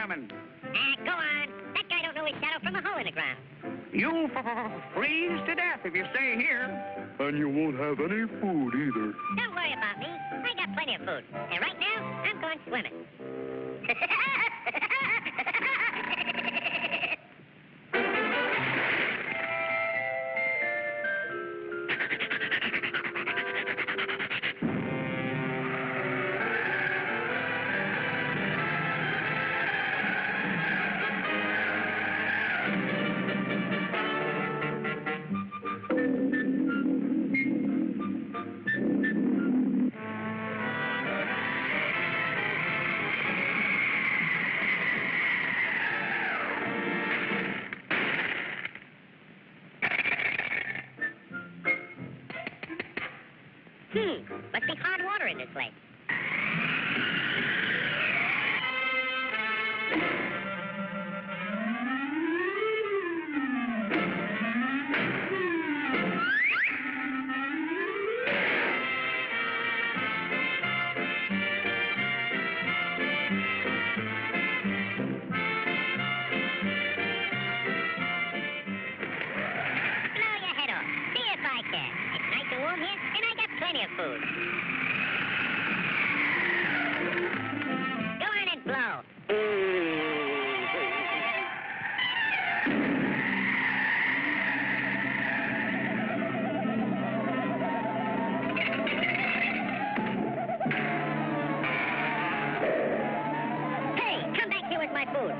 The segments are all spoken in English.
coming. Go on. That guy don't know his shadow from a hole in the ground. You'll freeze to death if you stay here. And you won't have any food either. Don't worry about me. I got plenty of food. And right now, I'm going swimming. Must be hard water in this lake. Blow your head off. See if I can. It's nice and warm here, and I got plenty of food. Go on and blow. Hey, come back here with my food.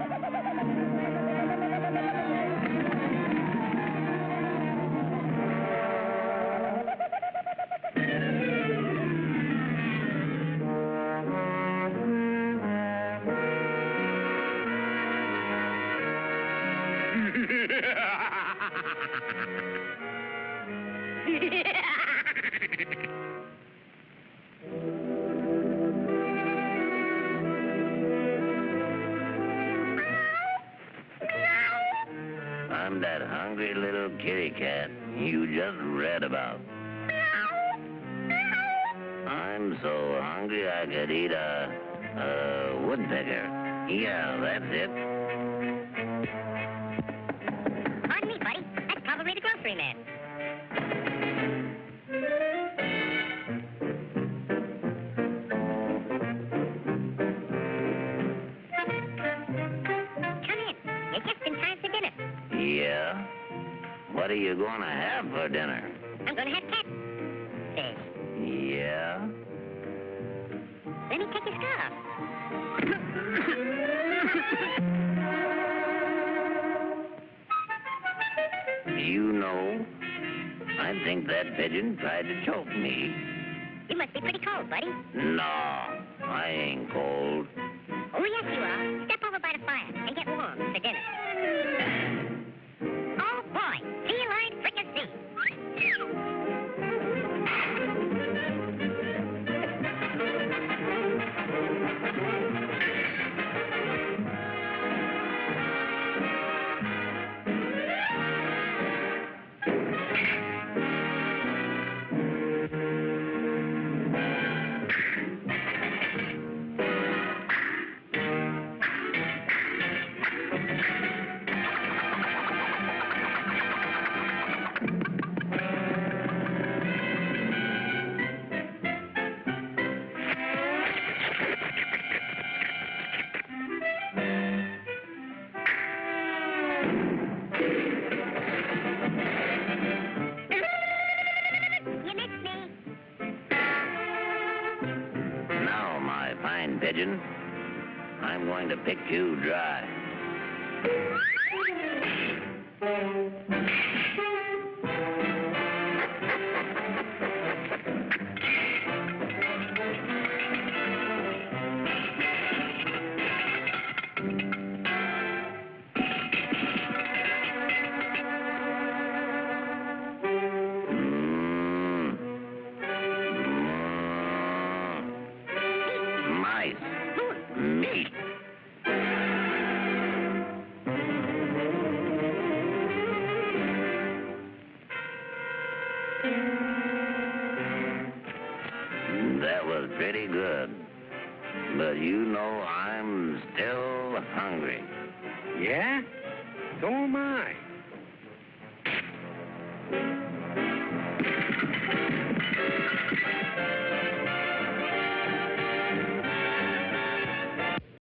I'm that hungry little kitty cat you just read about. I'm so hungry I could eat a woodpecker. Yeah, that's it. Pardon me, buddy. That's probably the grocery man. Come in. You're just in time for dinner. Yeah? What are you going to have for dinner? I'm going to have catfish. Yeah? Let me take your scarf. You know, I think that pigeon tried to choke me. You must be pretty cold, buddy. No, I ain't cold. Oh, yes, you are. Step over by the fire and get warm for dinner. Oh, boy. Feline fricassee. Pigeon, I'm going to pick you dry. Yeah? So am I.